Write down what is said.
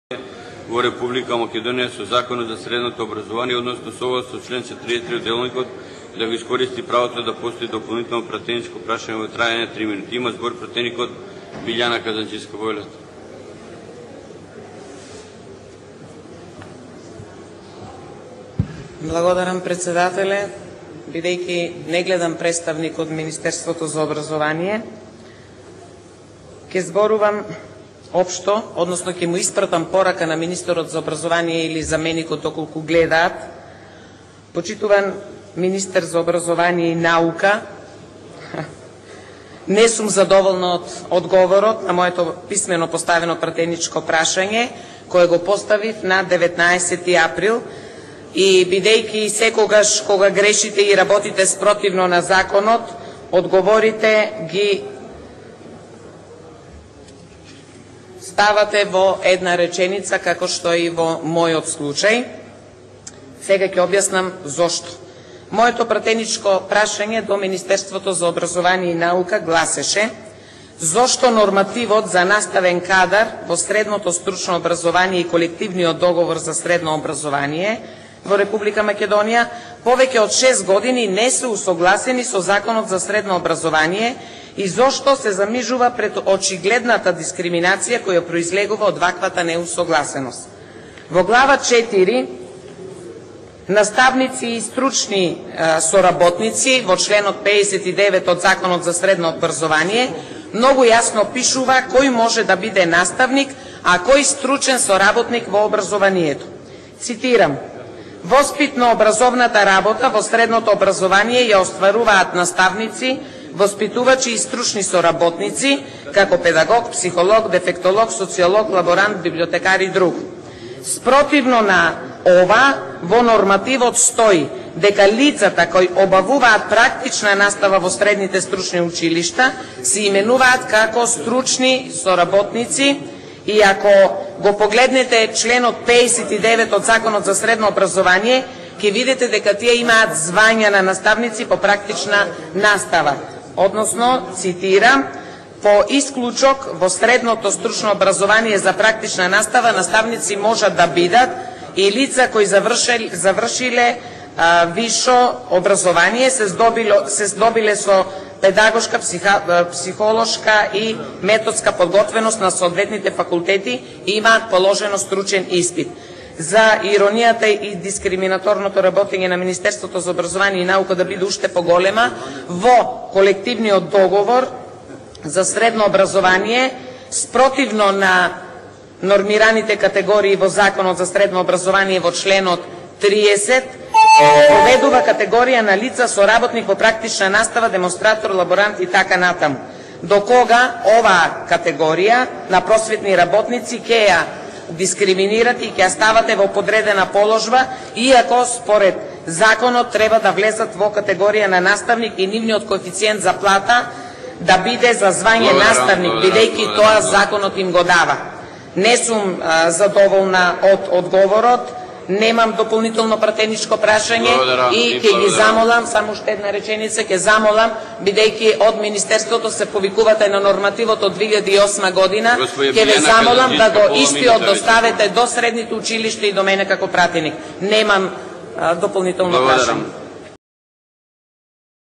во Република Македонија со Законот за средното образование, односно согласно член 43 од делникот, да го искористи правото да постои дополнително пратеничко прашање во трајање 3 минути. Има збор пратеникот Билјана Казанчиска. Војлата. Благодарам, председателе. Бидејќи не гледам представник од Министерството за образование, ќе зборувам општо, односно ќе му испратам порака на министерот за образование или заменикот доколку гледаат. Почитуван министер за образование и наука, не сум задоволна од одговорот на моето писмено поставено пратеничко прашање, кое го поставив на 19 април, и бидејќи секогаш кога грешите и работите спротивно на законот, одговорите ги ставате во една реченица, како што и во мојот случај. Сега ќе објаснам зошто. Моето пратеничко прашање до Министерството за образование и наука гласеше: зошто нормативот за наставен кадар во средното стручно образование и колективниот договор за средно образование во Република Македонија повеќе од 6 години не се усогласени со Законот за средно образование и зошто се замижува пред очигледната дискриминација која произлегува од ваквата неусогласеност. Во глава 4 наставници и стручни соработници во членот 59 од Законот за средно образование многу јасно пишува кој може да биде наставник, а кој стручен соработник во образованието. Цитирам: воспитно-образовната работа во средното образование ја остваруваат наставници, воспитувачи и стручни соработници, како педагог, психолог, дефектолог, социолог, лаборант, библиотекар и друго. Спротивно на ова, во нормативот стои дека лицата кои обавуваат практична настава во средните стручни училишта се именуваат како стручни соработници, и ако го погледнете членот 59 од Законот за средно образование, ќе видите дека тие имаат звања на наставници по практична настава. Односно, цитирам: по исклучок во средното стручно образование за практична настава наставници можат да бидат и лица кои завршиле висше образование, се здобиле со педагошка, психолошка и методска подготвеност на соодветните факултети и имаат положено стручен испит. За иронијата и дискриминаторното работење на Министерството за образование и наука да биде уште поголема, во колективниот договор за средно образование, спротивно на нормираните категории во Законот за средно образование во членот 30, поведува категорија на лица соработник во практична настава, демонстратор, лаборант и така натаму. До кога оваа категорија на просветни работници ќе ја дискриминирате и ќе ја ставате во подредена положба, иако според законот треба да влезат во категорија на наставник и нивниот коефициент за плата да биде за звање наставник, бидејќи тоа законот им го дава. Не сум задоволна од одговорот, немам дополнително пратеничко прашање и ќе ги замолам, само уште една реченица, ќе замолам, бидејќи од Министерството се повикувате на нормативот од 2008 година, ќе ве замолам да го истиот доставете до средните училишта и до мене како пратеник. Немам дополнително прашање.